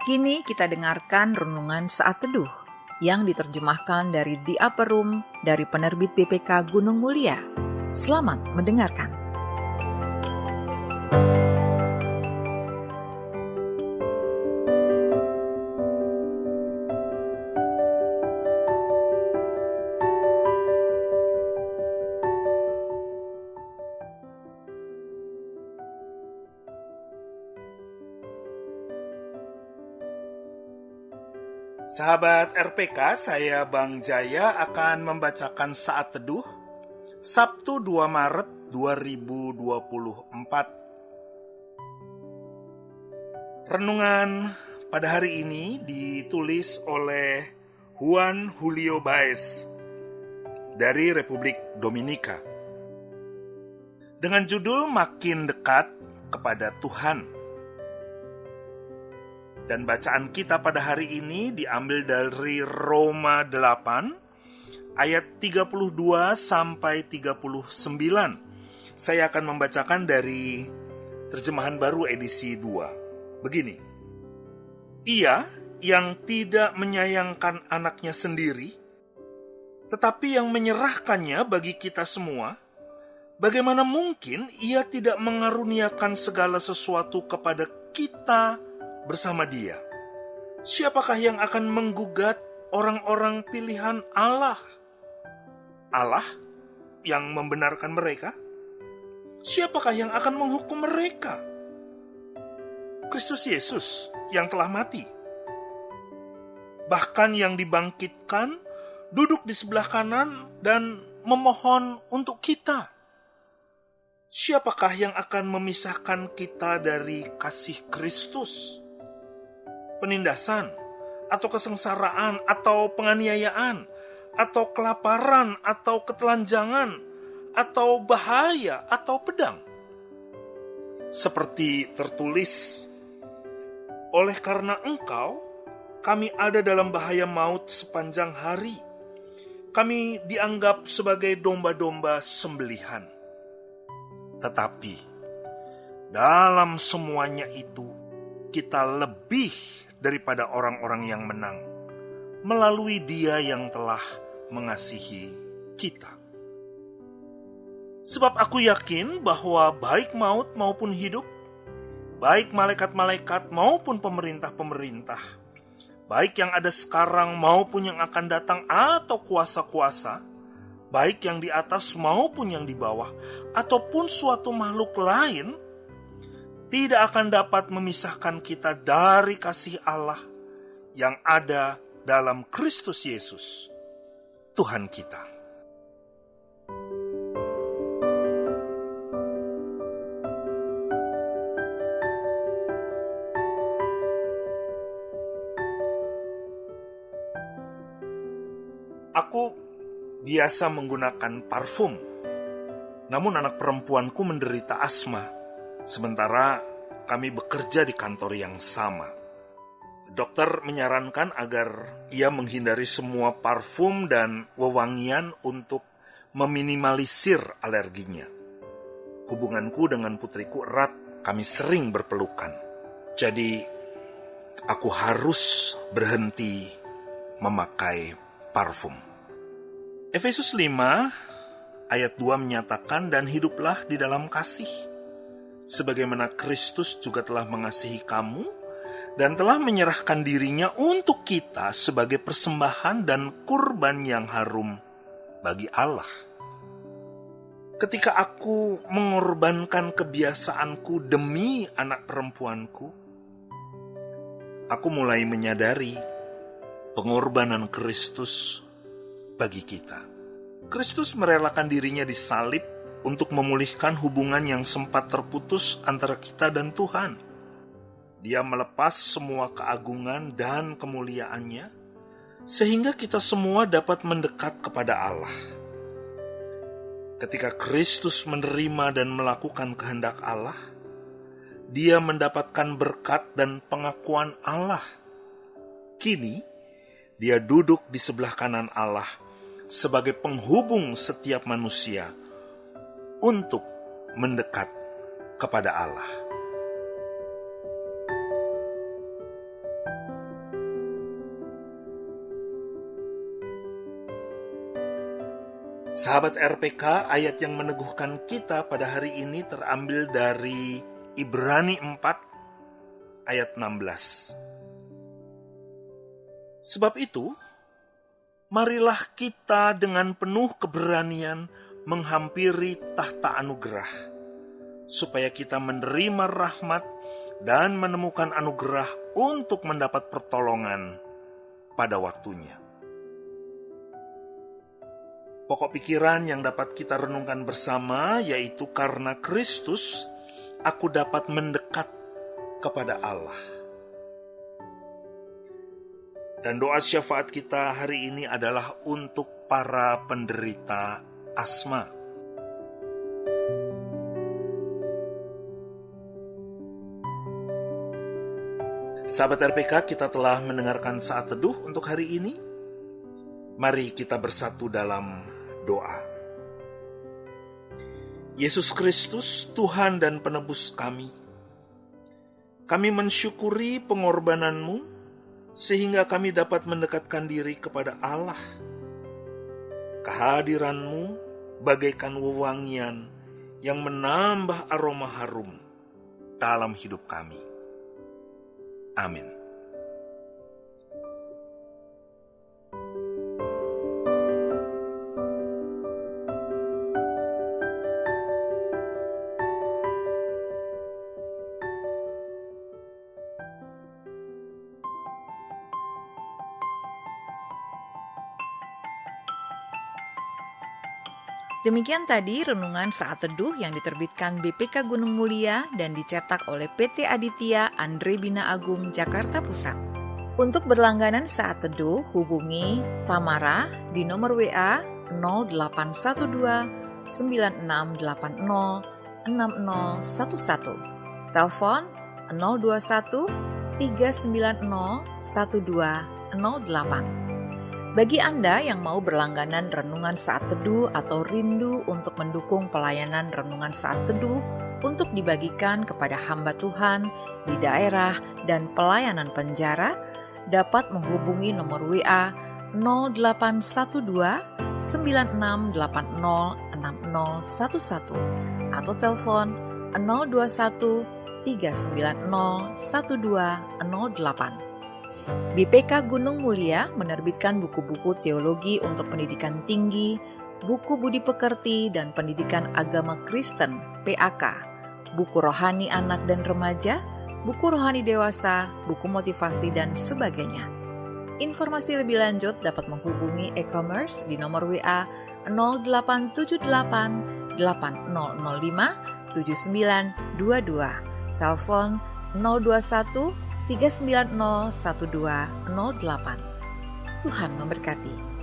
Kini kita dengarkan renungan saat teduh yang diterjemahkan dari The Upper Room dari penerbit BPK Gunung Mulia. Selamat mendengarkan. Sahabat RPK, saya Bang Jaya akan membacakan Saat Teduh Sabtu 2 Maret 2024. Renungan pada hari ini ditulis oleh Juan Julio Baez dari Republik Dominika dengan judul Makin Dekat kepada Tuhan. Dan bacaan kita pada hari ini diambil dari Roma 8 ayat 32 sampai 39. Saya akan membacakan dari terjemahan baru edisi 2. Begini. Ia yang tidak menyayangkan anaknya sendiri, tetapi yang menyerahkannya bagi kita semua, bagaimana mungkin ia tidak mengaruniakan segala sesuatu kepada kita bersama Dia? Siapakah yang akan menggugat orang-orang pilihan Allah? Allah yang membenarkan mereka? Siapakah yang akan menghukum mereka? Kristus Yesus yang telah mati. Bahkan yang dibangkitkan duduk di sebelah kanan dan memohon untuk kita. Siapakah yang akan memisahkan kita dari kasih Kristus? Penindasan, atau kesengsaraan, atau penganiayaan, atau kelaparan, atau ketelanjangan, atau bahaya, atau pedang. Seperti tertulis, oleh karena Engkau, kami ada dalam bahaya maut sepanjang hari. Kami dianggap sebagai domba-domba sembelihan. Tetapi, dalam semuanya itu, kita lebih daripada orang-orang yang menang, melalui Dia yang telah mengasihi kita. Sebab aku yakin bahwa baik maut maupun hidup, baik malaikat-malaikat maupun pemerintah-pemerintah, baik yang ada sekarang maupun yang akan datang atau kuasa-kuasa, baik yang di atas maupun yang di bawah, ataupun suatu makhluk lain, tidak akan dapat memisahkan kita dari kasih Allah yang ada dalam Kristus Yesus, Tuhan kita. Aku biasa menggunakan parfum, namun anak perempuanku menderita asma. Sementara kami bekerja di kantor yang sama. Dokter menyarankan agar ia menghindari semua parfum dan wewangian untuk meminimalisir alerginya. Hubunganku dengan putriku erat, kami sering berpelukan. Jadi, aku harus berhenti memakai parfum. Efesus 5 ayat 2 menyatakan, dan hiduplah di dalam kasih, sebagaimana Kristus juga telah mengasihi kamu dan telah menyerahkan dirinya untuk kita sebagai persembahan dan kurban yang harum bagi Allah. Ketika aku mengorbankan kebiasaanku demi anak perempuanku, aku mulai menyadari pengorbanan Kristus bagi kita. Kristus merelakan dirinya disalib untuk memulihkan hubungan yang sempat terputus antara kita dan Tuhan. Dia melepas semua keagungan dan kemuliaannya, sehingga kita semua dapat mendekat kepada Allah. Ketika Kristus menerima dan melakukan kehendak Allah, Dia mendapatkan berkat dan pengakuan Allah. Kini, Dia duduk di sebelah kanan Allah sebagai penghubung setiap manusia untuk mendekat kepada Allah. Sahabat RPK, ayat yang meneguhkan kita pada hari ini terambil dari Ibrani 4 ayat 16. Sebab itu, marilah kita dengan penuh keberanian menghampiri tahta anugerah, supaya kita menerima rahmat dan menemukan anugerah untuk mendapat pertolongan pada waktunya. Pokok pikiran yang dapat kita renungkan bersama yaitu karena Kristus, aku dapat mendekat kepada Allah. Dan doa syafaat kita hari ini adalah untuk para penderita asma. Sahabat RPK, kita telah mendengarkan saat teduh untuk hari ini. Mari kita bersatu dalam doa. Yesus Kristus, Tuhan dan Penebus kami mensyukuri pengorbanan-Mu sehingga kami dapat mendekatkan diri kepada Allah. Kehadiran-Mu bagaikan wewangian yang menambah aroma harum dalam hidup kami. Amin. Demikian tadi renungan saat teduh yang diterbitkan BPK Gunung Mulia dan dicetak oleh PT Aditya Andre Bina Agung Jakarta Pusat. Untuk berlangganan saat teduh, hubungi Tamara di nomor WA 0812 9680 6011, telepon 021 390 1208. Bagi Anda yang mau berlangganan renungan saat teduh atau rindu untuk mendukung pelayanan renungan saat teduh untuk dibagikan kepada hamba Tuhan di daerah dan pelayanan penjara, dapat menghubungi nomor WA 0812 9680 6011 atau telepon 021 390 1208. BPK Gunung Mulia menerbitkan buku-buku teologi untuk pendidikan tinggi, buku budi pekerti dan pendidikan agama Kristen (PAK), buku rohani anak dan remaja, buku rohani dewasa, buku motivasi dan sebagainya. Informasi lebih lanjut dapat menghubungi e-commerce di nomor WA 0878 8005 7922, telepon 021 390 1208. Tuhan memberkati.